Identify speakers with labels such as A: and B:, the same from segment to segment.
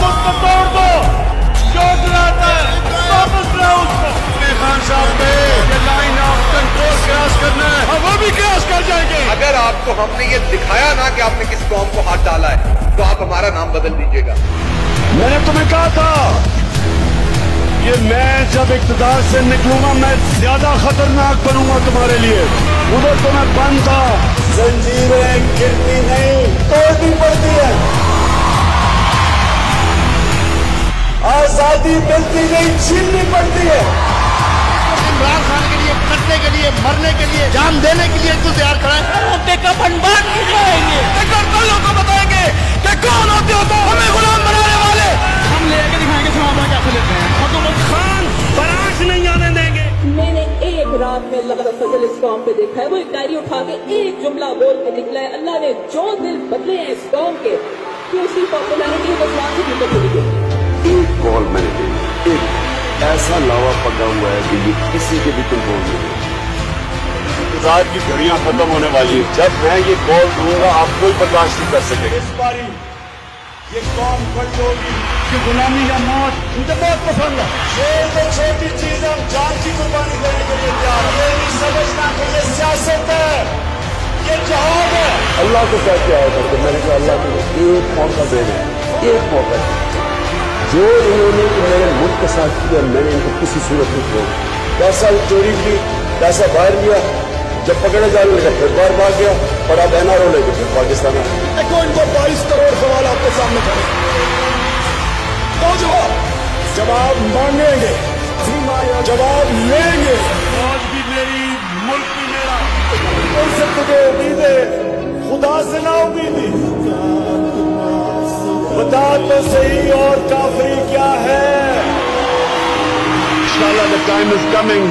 A: बुत को तोड़ दो, जो डराता है वापस लाओ उसको। खान साहब पे ये लाइन ऑफ कंट्रोल क्रॉस करना है, हम वो भी क्रॉस कर जाएंगे।
B: अगर आपको हमने ये दिखाया ना कि आपने किस कौम को हाथ डाला है, तो आप हमारा नाम बदल दीजिएगा।
A: मैंने तुम्हें कहा था कि मैं जब इक़्तिदार से निकलूंगा मैं ज्यादा खतरनाक बनूंगा तुम्हारे लिए। उधर तो मैं बंद था, जंजीरें गिरती नहीं तोड़नी पड़ती है, आजादी मिलती नहीं छीननी पड़ती है।
C: इमरान खान के लिए कटने के लिए मरने के लिए जान देने के लिए तो तैयार खड़ा है। होते का भंडार खिलाएंगे, लोगों को बताएंगे कि कौन होते हो तो हमें गुलाम बनाने वाले। हम लेके दिखाएंगे सहाबा कैसे लेते हैं। हुकूमत खान बर्दाश्त नहीं आने देंगे।
D: मैंने एक रात में अल्लाह का फजल इस कौम पे देखा है। वो एक डायरी उठा के एक जुमला बोल के निकला है, अल्लाह ने जो दिल बदले हैं इस कौम के कि उसकी पॉपुलैरिटी बदलाव से भी बदली गई।
E: एक कॉल मैंने दी, एक ऐसा लावा पका हुआ है कि ये किसी के भी कंट्रोल में नहीं।
A: इंतजार की घड़ियां खत्म होने वाली है। जब मैं ये कॉल दूंगा आप कोई बर्दाश्त नहीं कर सकेंगे। इस बारी ये कौम खड़ी होगी कि गुलामी या मौत मुझे बहुत पसंद है। ये तो छोटी चीज है, हम जान की कुर्बानी देने के लिए तैयार है। ये नहीं समझना कि ये सियासत है, ये जहाद है।
E: अल्लाह को क्या किया है करके मैंने कहा अल्लाह को एक मौका दे दें, एक मौका दे। जो इन्होंने मेरे मुल्क के साथ किया मैंने इनको किसी सूरत में छोड़ा। पैसा चोरी की, पैसा बाहर लिया, जब पकड़े जाने लगा फिर बाहर भाग गया और अब NRO लेके फिर पाकिस्तान आया।
A: देखो इनको 22 करोड़ सवाल आपके सामने खड़े, तो जवाब मांगेंगे, जवाब लेंगे। आज भी मेरी, मुल्क भी मेरा। उनसे तुझे उम्मीदें खुदा से ना उम्मीदी, बता तो सही और काफरी क्या है। Inshallah, the time is coming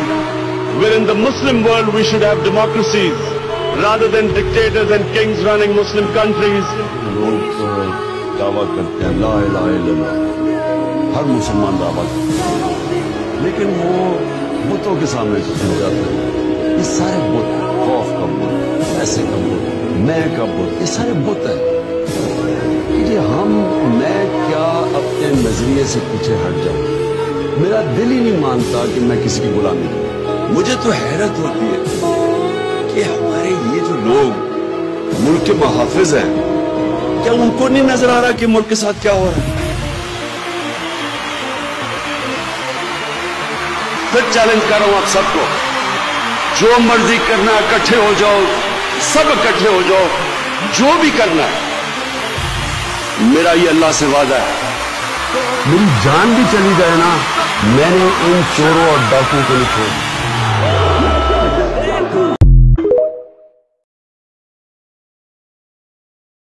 A: where in the Muslim world we should have democracies rather than dictators and kings running Muslim countries.
E: लोग तो दावा करते हैं ला इलाहा इल्लल्लाह, हर मुसलमान दावा करते हैं, लेकिन वो बुतों के सामने झुक जाते हैं। ये सारे बुत, खौफ का बुत, पैसे का बुत, मैं का बुत, ये सारे बुत हैं। मैं क्या अपने नजरिए से पीछे हट जाऊं? मेरा दिल ही नहीं मानता कि मैं किसी की गुलामी करूं। मुझे तो हैरत होती है कि हमारे ये जो लोग मुल्क के मुहाफिज हैं, क्या उनको नहीं नजर आ रहा कि मुल्क के साथ क्या हो रहा है? फिर चैलेंज कर रहा हूं आप सबको, जो मर्जी करना है इकट्ठे हो जाओ, सब इकट्ठे हो जाओ, जो भी करना है। मेरा ये अल्लाह से वादा है, मेरी जान भी चली जाए ना, मैंने इन चोरों और डाकुओं को नहीं छोड़ा।